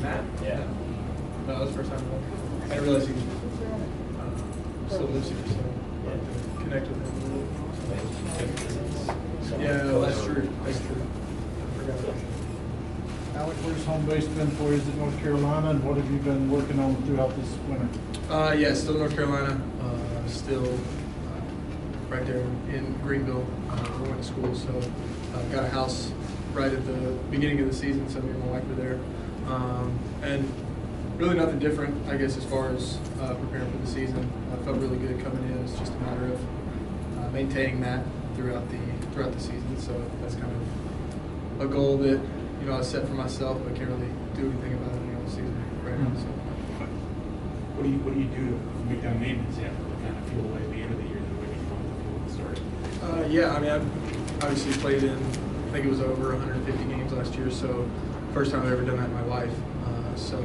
Matt? Yeah. No, that was the first time. I didn't realize he still lives here, so connect with him a little. Yeah, no, that's true. That's true. I forgot about that. Alec, where's home base been for you? Is it North Carolina? And what have you been working on throughout this winter? Yeah, still North Carolina. Still right there in Greenville. We went to school, so got a house right at the beginning of the season, so me and my wife were there. And really nothing different, I guess, as far as preparing for the season. I felt really good coming in. It's just a matter of maintaining that throughout the season. So that's kind of a goal that I set for myself, but can't really do anything about it in the season right now. So. What do you do to make that maintenance effort to kind of feel away at the end of the year the way you want to feel at the start? Yeah, I mean, I've obviously played in, I think it was over 150 games last year, so first time I've ever done that in my life. So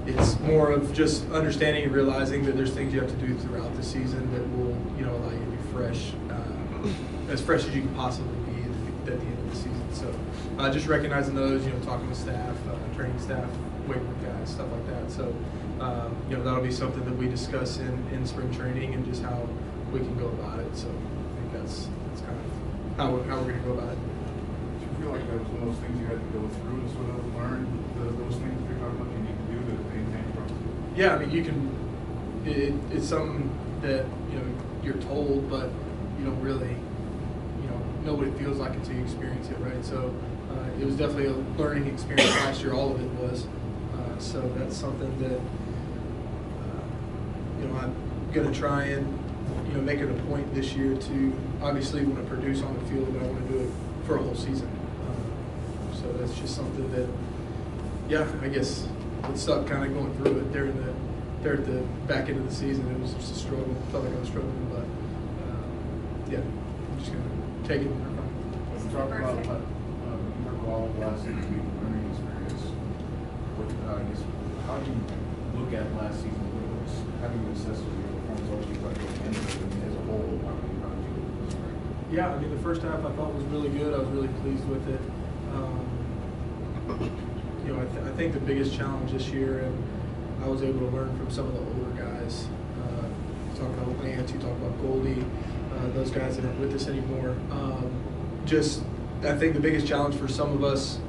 it's more of just understanding and realizing that there's things you have to do throughout the season that will, allow you to be fresh, as fresh as you can possibly be at the end of the season. So just recognizing those, talking with staff, training staff, weight room guys, stuff like that. So that'll be something that we discuss in spring training and just how we can go about it. So I think that's kind of how we're going to go about it. Do you feel like that was one of those things you had to go through to sort of learn those things, figure out what you need to do to maintain progress? Yeah, I mean, you can. It's something that you're told, but you don't really know what it feels like until you experience it, right? So it was definitely a learning experience last year. All of it was. So that's something that I'm going to try and make it a point this year to obviously want to produce on the field, but I want to do it for a whole season. So that's just something that, I guess it sucked kind of going through it there at the back end of the season. It was just a struggle. Felt like I was struggling, but I'm just going to take it and work on it. Let's talk about all last season's learning experience. How do you look at last season? Having assessed your performance all year, but as a whole, how do you do this? Yeah, I mean, the first half I thought was really good. I was really pleased with it. I think the biggest challenge this year, and I was able to learn from some of the older guys. You talk about Lance, you talk about Goldie, those guys that aren't with us anymore. I think the biggest challenge for some of us,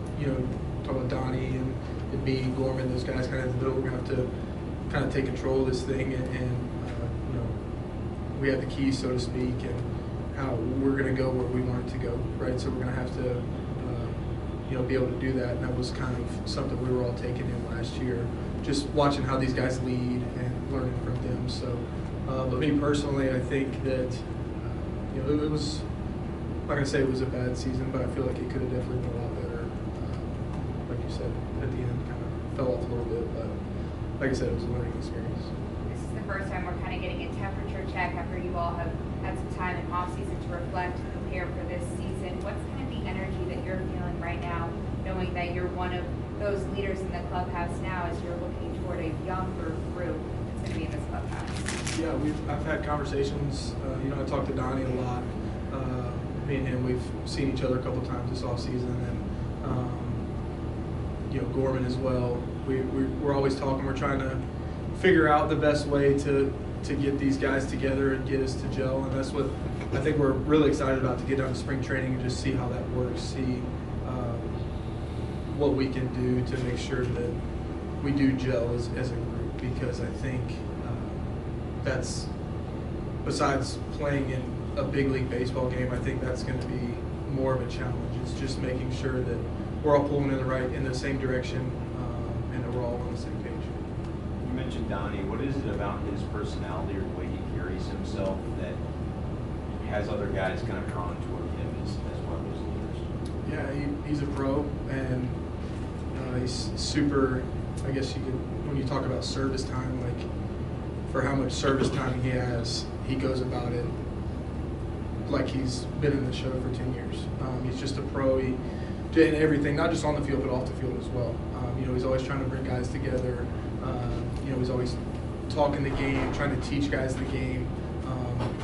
talk about Donnie and me, Gorman, those guys kind of in the middle, we're going to have to kind of take control of this thing and we have the keys, so to speak, and how we're going to go where we want it to go, right? So we're going to have to be able to do that, and that was kind of something we were all taking in last year, just watching how these guys lead and learning from them. So but me personally, I think that it was, I'm not going to say it was a bad season, but I feel like it could have definitely been a lot better. Like you said, at the end kind of fell off a little bit, but like I said, it was a learning experience. This is the first time we're kind of getting a temperature check after you all have had some time in off season to reflect and prepare for this season. What's kind of the energy that you're feeling right now, knowing that you're one of those leaders in the clubhouse now as you're looking toward a younger group that's going to be in this clubhouse? Yeah, I've had conversations. I talked to Donnie a lot. Me and him, we've seen each other a couple times this off season, and Gorman as well. We're always talking. We're trying to figure out the best way to get these guys together and get us to gel, and that's what I think we're really excited about, to get down to spring training and just see how that works, see what we can do to make sure that we do gel as a group, because I think that's, besides playing in a big league baseball game, I think that's going to be more of a challenge. It's just making sure that we're all pulling in the same direction, and that we're all on the same page. You mentioned Donnie. What is it about his personality or the way he carries himself that has other guys kind of drawn toward him as one of those leaders? Yeah, he's a pro, and he's super, I guess you could, when you talk about service time, like for how much service time he has, he goes about it like he's been in the show for 10 years. He's just a pro. He did everything, not just on the field, but off the field as well. He's always trying to bring guys together. He's always talking the game, trying to teach guys the game.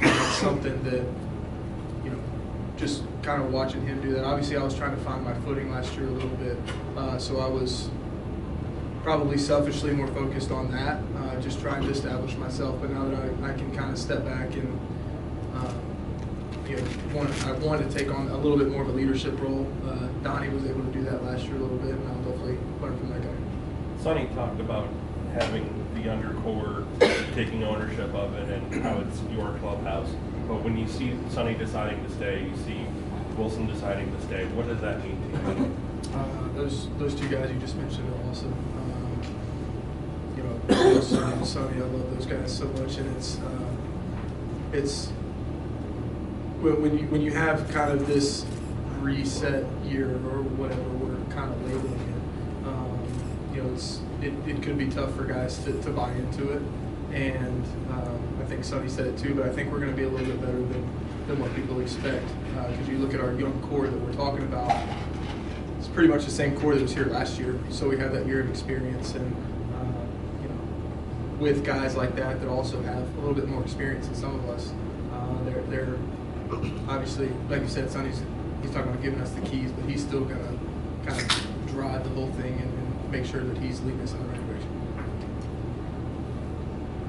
It's something that, just kind of watching him do that. Obviously, I was trying to find my footing last year a little bit, so I was probably selfishly more focused on that, just trying to establish myself. But now that I can kind of step back and I wanted to take on a little bit more of a leadership role. Donnie was able to do that last year a little bit, and I'll definitely learn from that guy. Sonny talked about having the younger core, taking ownership of it, and how it's your clubhouse. But when you see Sonny deciding to stay, you see Wilson deciding to stay, what does that mean to you? Those two guys you just mentioned are awesome. Wilson and Sonny, I love those guys so much, and it's when you have kind of this reset year or whatever we're kind of labeling it, it could be tough for guys to buy into it, and I think Sonny said it too, but I think we're going to be a little bit better than what people expect, because you look at our young core that we're talking about, it's pretty much the same core that was here last year, so we have that year of experience, and with guys like that also have a little bit more experience than some of us, they're obviously, like you said, Sonny's he's talking about giving us the keys, but he's still going to kind of drive the whole thing and make sure that he's leading us in the right direction.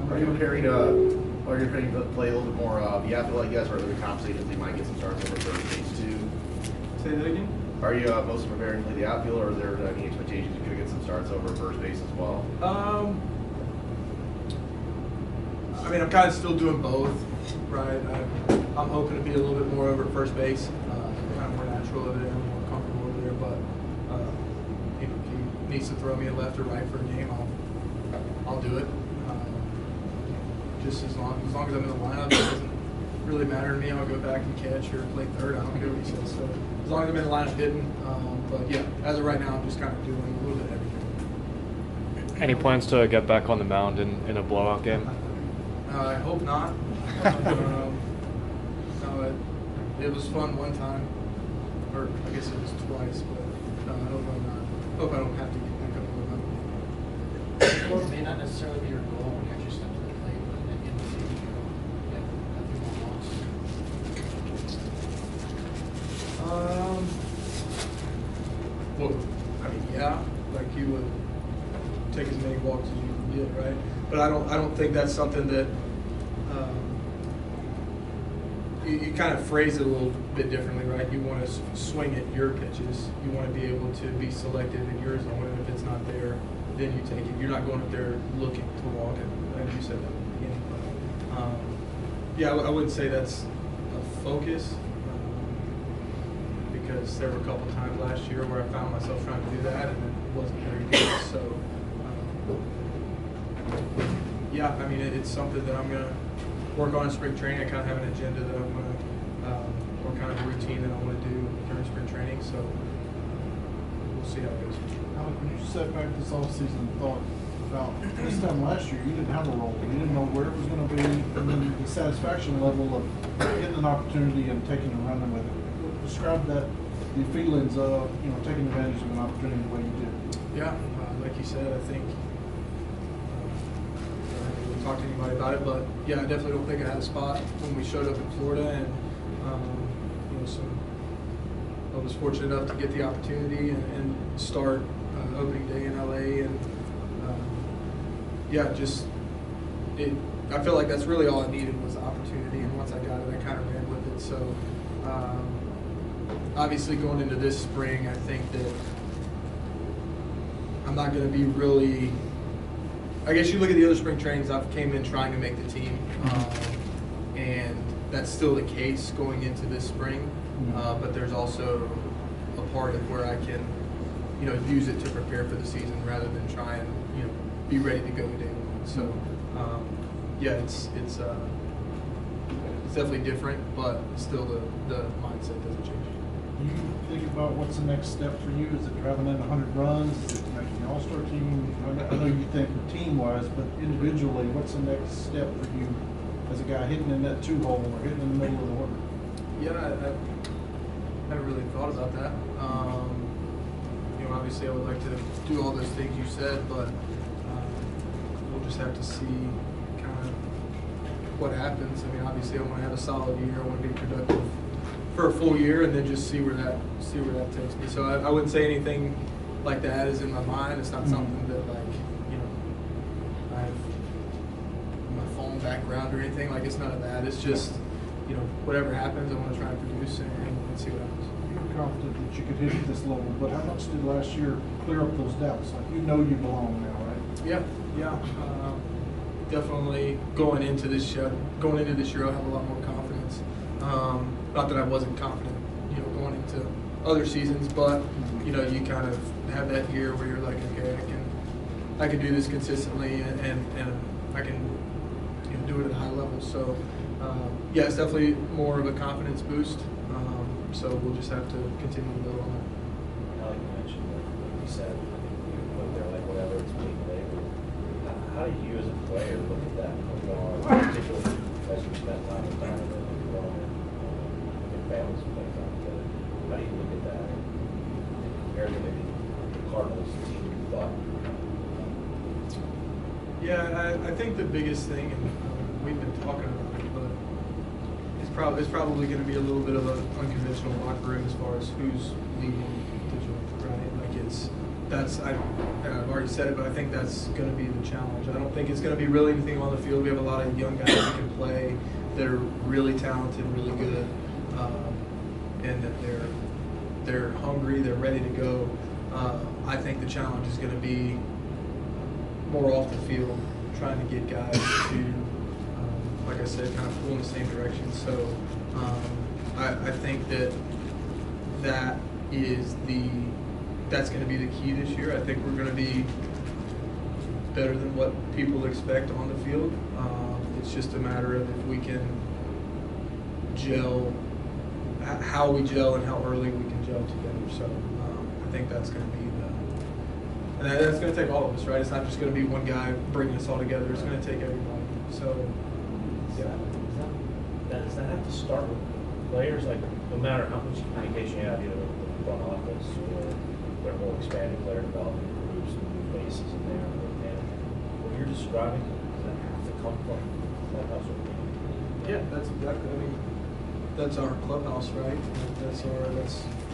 Are you preparing to play a little bit more the outfield, I guess, or are there conversations they might get some starts over third base too? Say that again? Are you mostly preparing to play the outfield, or are there any expectations you could get some starts over first base as well? I mean, I'm kind of still doing both, right? I'm hoping to be a little bit more over at first base, kind of more natural over there, more comfortable over there. But if he needs to throw me a left or right for a game, I'll do it. Just as long as I'm in the lineup, it doesn't really matter to me. I'll go back and catch or play third. I don't care what he says. So as long as I'm in the lineup hitting, but yeah, as of right now, I'm just kind of doing a little bit of everything. Any plans to get back on the mound in a blowout game? I hope not. No, it was fun one time, or I guess it was twice, but no, I hope I'm not. Hope I don't have to get back up on the mound. Well, it may not necessarily be your goal when you actually step to the plate, but at the end of the season, you have nothing more loss. Well, I mean, yeah, like you would take as many walks as you can get, right? But I don't think that's something that you kind of phrase it a little bit differently, right? You want to swing at your pitches. You want to be able to be selective in your zone, and if it's not there, then you take it. You're not going up there looking to walk it, like you said that at the beginning. Yeah, I wouldn't say that's a focus, because there were a couple times last year where I found myself trying to do that, and it wasn't very good. So, yeah, I mean, it's something that I'm going to work on in spring training. I kind of have an agenda that I'm going to, or kind of a routine that I want to do during spring training. So we'll see how it goes. Alec, when you sat back this offseason and thought about this time last year, you didn't have a role. You didn't know where it was going to be, and then the satisfaction level of getting an opportunity and taking and running with it. Describe that, the feelings of taking advantage of an opportunity the way you did. Yeah, like you said, I think. Talk to anybody about it, but yeah, I definitely don't think I had a spot when we showed up in Florida, and I was fortunate enough to get the opportunity and start opening day in LA, and yeah, I feel like that's really all I needed was the opportunity, and once I got it, I kind of ran with it. So obviously going into this spring, I think that I'm not going to be really. I guess you look at the other spring trainings, I've came in trying to make the team, and that's still the case going into this spring. But there's also a part of where I can, use it to prepare for the season rather than try and, be ready to go day one. So, yeah, it's definitely different, but still the mindset doesn't change. Do you think about what's the next step for you? Is it driving in 100 runs? Is it making the All-Star team? I know you think team-wise, but individually, what's the next step for you as a guy hitting in that 2-hole or hitting in the middle of the order? Yeah, I never really thought about that. Obviously, I would like to do all those things you said, but we'll just have to see kind of what happens. I mean, obviously, I want to have a solid year. I want to be productive for a full year, and then just see where that takes me. So I wouldn't say anything like that is in my mind. It's not something that, like, you know, I have my phone background or anything. Like, it's none of that. It's just, you know, whatever happens, I want to try and produce and see what happens. You're confident that you could hit at this level, but how much did last year clear up those doubts? Like, you know you belong now, right? Yeah. Definitely going into this year, I'll have a lot more confidence. Not that I wasn't confident, you know, going into other seasons, but you know, you kind of have that year where you're like, okay, I can do this consistently, and I can, you know, do it at a high level. So yeah, it's definitely more of a confidence boost. So we'll just have to continue to build on that. Alec, you mentioned, like you said, you put there like whatever it's being labeled. How do you as a player look at that from particularly as you spend time with Donovan and growing your families spend time together? How do you look at that compared to maybe the Cardinals team you thought? Yeah, I think the biggest thing, and we've been talking about it, but it's probably going to be a little bit of an unconventional locker room as far as who's leading the joint, right? Like I've already said it, but I think that's going to be the challenge. I don't think it's going to be really anything on the field. We have a lot of young guys that can play, that are really talented, really good, and that they're hungry, they're ready to go. I think the challenge is going to be more off the field, trying to get guys to, like I said, kind of pull in the same direction. So I think that's going to be the key this year. I think we're going to be better than what people expect on the field. It's just a matter of if we can gel, how we gel and how early we can gel together. So I think that's going to be and that's going to take all of us, right? It's not just going to be one guy bringing us all together. It's going to take everybody. So, yeah. Does that have to start with players? Like, no matter how much communication you have, either with the front office or their more expanded player development groups and new faces in there, and what you're describing, does that have to come from clubhouse? Yeah, that's exactly. I mean, that's our clubhouse, right? That's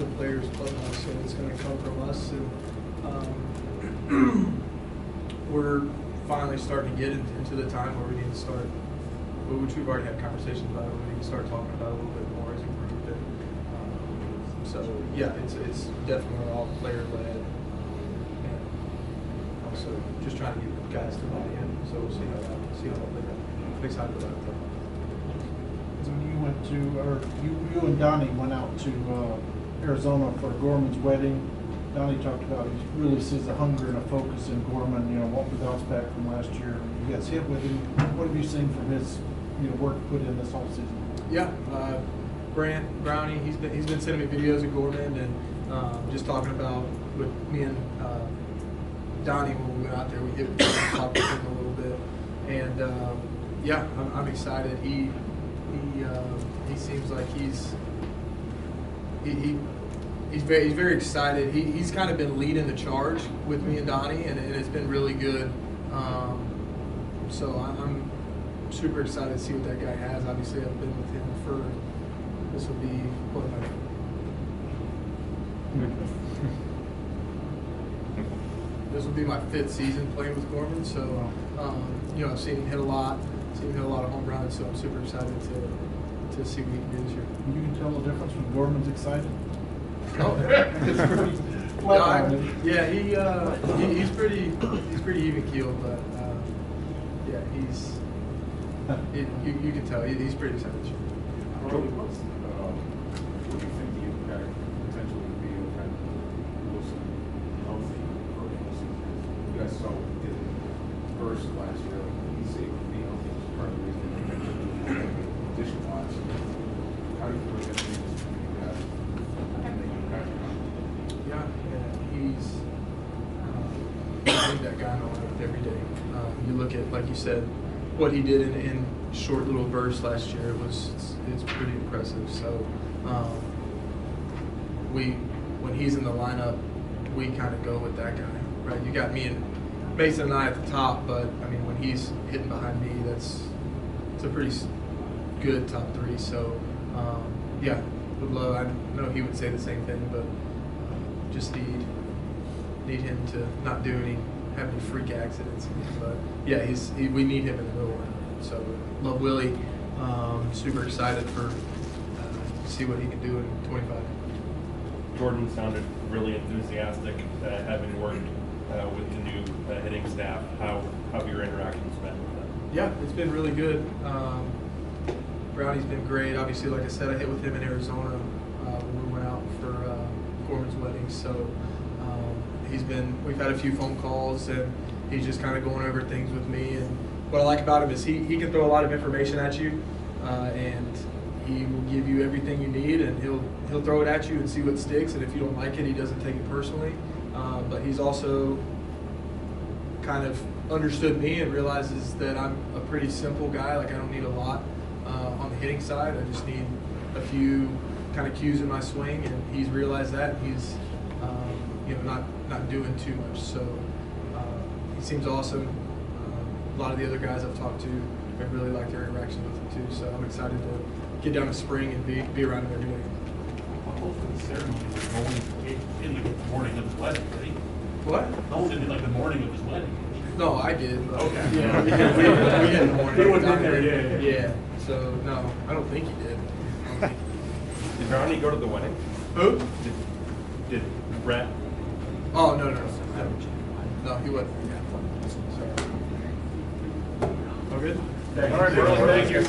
the players' clubhouse. So it's going to come from us, and we're finally starting to get into the time where we need to start, which we've already had conversations about, we need to start talking about it a little bit more as a group. And, so yeah, it's definitely all player led, and also just trying to get guys to buy in. So we'll see how that plays out. I'm excited about that. When you went to, or you and Donnie went out to Arizona for Gorman's wedding, Donnie talked about he really sees a hunger and a focus in Gorman, you know, what we bounced back from last year. You guys hit with him. What have you seen from his, you know, work put in this whole season? Yeah, Brownie, he's been sending me videos of Gorman, and just talking about with me and Donnie when we went out there, we talked with him a little bit, and yeah, I'm excited. He seems like he's very excited. He's kind of been leading the charge with me and Donnie, and it's been really good. So I'm super excited to see what that guy has. Obviously, I've been with him for, this will be, what am I? This will be my 5th season playing with Gorman. So, you know, I've seen him hit a lot, of home runs. So I'm super excited to see what he can do this year. You can tell the difference when Gorman's excited. Oh, yeah. He's pretty even keeled, but yeah, you can tell he's pretty excited. What do you think the impact potential would be of having Burleson healthy for the whole season? You guys saw what he did first last year. He's able to be healthy as part of the reason condition-wise. How do you feel that things you have? Yeah, he's I think that guy in the lineup every day. You look at, like you said, what he did in short little bursts last year. It's pretty impressive. So when he's in the lineup, we kind of go with that guy, right? You got me and Mason and I at the top, but I mean when he's hitting behind me, it's a pretty good top 3. So yeah, would love. I know he would say the same thing, but just need him to not do have any freak accidents. But yeah, we need him in the middle round. So love Willie. Super excited for see what he can do in 25. Jordan sounded really enthusiastic, having worked with the new hitting staff. How have your interactions been with them? Yeah, it's been really good. Brownie's been great. Obviously, like I said, I hit with him in Arizona when we went out for Gorman's wedding. So we've had a few phone calls, and he's just kind of going over things with me. And what I like about him is he can throw a lot of information at you, and he will give you everything you need, and he'll throw it at you and see what sticks. And if you don't like it, he doesn't take it personally. But he's also kind of understood me and realizes that I'm a pretty simple guy. Like, I don't need a lot on the hitting side. I just need a few kind of cues in my swing, and he's realized that. And he's not doing too much. So he seems awesome. A lot of the other guys I've talked to, I really like their interactions with him too. So I'm excited to get down to spring and be around him every day. Most of the ceremony was going in like the morning of his wedding, right? What? The whole thing did like the morning of his wedding. No, I did. Okay. Yeah, we did in the morning. He wasn't in there, yeah. Yeah. So no, I don't think he did. Did Brownie go to the wedding? Who? Did Brett? Oh no. No, he wasn't. Sorry. All good? All right, Burleson, thank you.